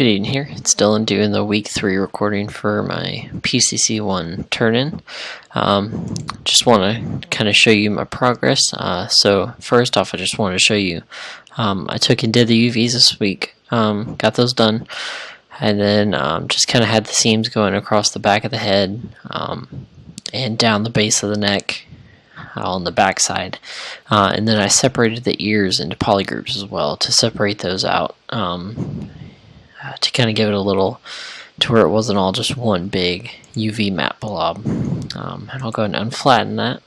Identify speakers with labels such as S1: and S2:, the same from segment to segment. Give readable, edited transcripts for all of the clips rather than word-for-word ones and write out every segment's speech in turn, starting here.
S1: Good evening here. It's Dylan doing the week 3 recording for my PCC1 turn-in. Just want to kind of show you my progress. So first off, I just want to show you I took and did the UVs this week. Got those done, and then just kind of had the seams going across the back of the head and down the base of the neck on the back side, and then I separated the ears into polygroups as well to separate those out. To kind of give it a little, to where it wasn't all just one big UV matte blob. And I'll go ahead and unflatten that.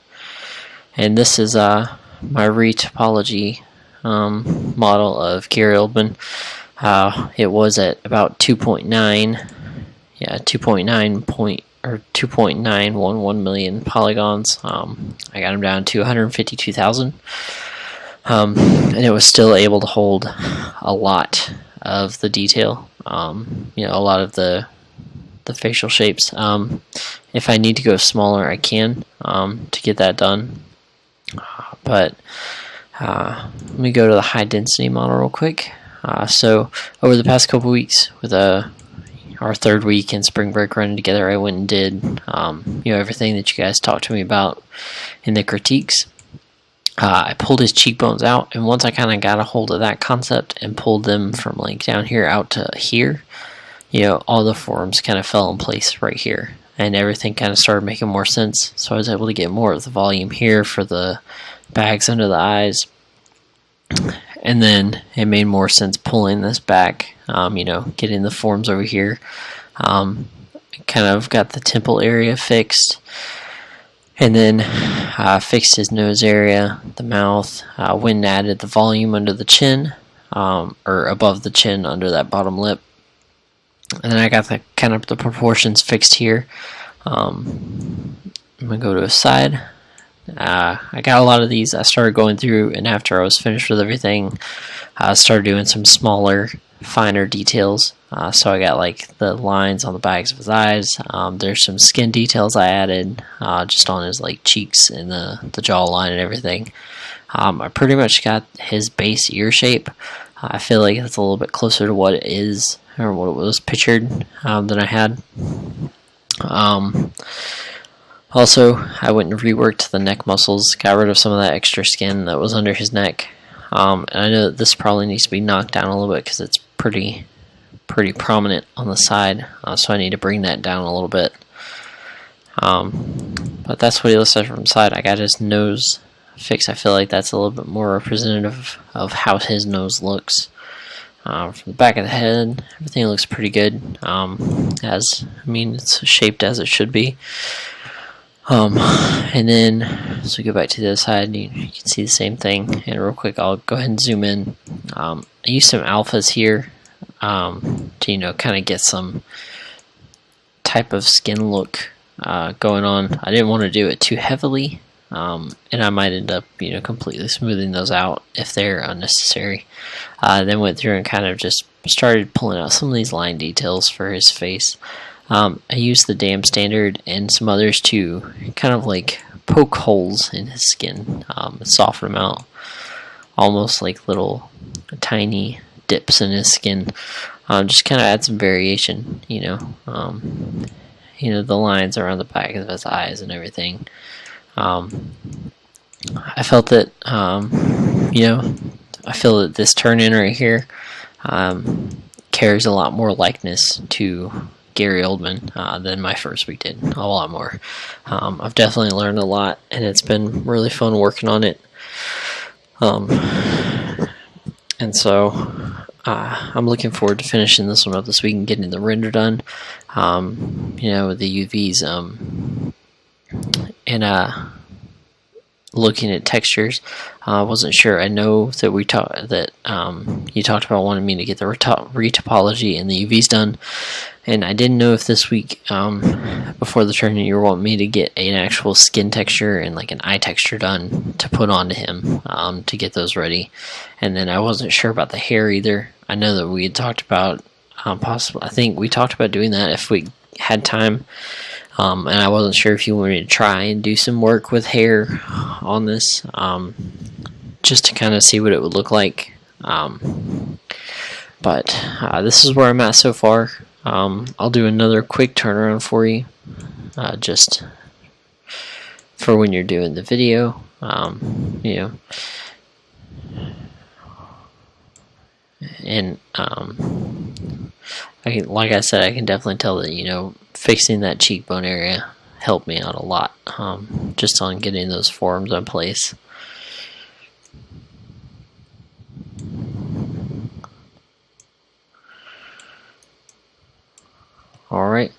S1: And this is my retopology model of Gary Oldman. It was at about 2.911 million polygons. I got them down to 152,000, and it was still able to hold a lot of the detail, a lot of the facial shapes. If I need to go smaller, I can to get that done. But let me go to the high density model real quick. So over the past couple weeks, with our third week and spring break running together, I went and did everything that you guys talked to me about in the critiques. I pulled his cheekbones out, and once I kind of got a hold of that concept and pulled them from like down here out to here, all the forms kind of fell in place right here, and everything kind of started making more sense. So I was able to get more of the volume here for the bags under the eyes, and then it made more sense pulling this back, getting the forms over here. Kind of got the temple area fixed. And then fixed his nose area, the mouth, went and added the volume under the chin, or above the chin under that bottom lip. And then I got the kind of the proportions fixed here. I'm going to go to his side. I got a lot of these. I started going through, and after I was finished with everything, I started doing some smaller, finer details. So I got like the lines on the bags of his eyes. There's some skin details I added just on his like cheeks and the jawline and everything. I pretty much got his base ear shape. I feel like it's a little bit closer to what it is, or what it was pictured, than I had. Also, I went and reworked the neck muscles, got rid of some of that extra skin that was under his neck. And I know that this probably needs to be knocked down a little bit because it's pretty prominent on the side, so I need to bring that down a little bit. But that's what he looks like from the side. I got his nose fixed. I feel like that's a little bit more representative of how his nose looks. From the back of the head, everything looks pretty good. It's shaped as it should be. And then, so go back to the other side, and you can see the same thing. And real quick, I'll go ahead and zoom in. I used some alphas here to kind of get some type of skin look going on. I didn't want to do it too heavily, and I might end up completely smoothing those out if they're unnecessary. Then went through and kind of just started pulling out some of these line details for his face. I used the Dam Standard and some others to kind of like poke holes in his skin, soften them out, almost like little tiny dips in his skin. Just kind of add some variation, the lines around the back of his eyes and everything. I felt that, I feel that this turn-in right here carries a lot more likeness to Gary Oldman than my first week did. A lot more. I've definitely learned a lot, and it's been really fun working on it. And so I'm looking forward to finishing this one up this week and getting the render done. With the UVs, and looking at textures. I wasn't sure. I know that you talked about wanting me to get the retopology and the UVs done, and I didn't know if this week, before the tournament, you were wanting me to get an actual skin texture and like an eye texture done to put onto him, to get those ready. And then I wasn't sure about the hair either. I know that we had talked about I think we talked about doing that if we had time. And I wasn't sure if you wanted me to try and do some work with hair on this, just to kind of see what it would look like. But this is where I'm at so far. I'll do another quick turnaround for you, just for when you're doing the video. You know, and like I said, I can definitely tell that fixing that cheekbone area helped me out a lot, just on getting those forms in place. Alright,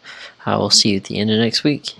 S1: I will see you at the end of next week.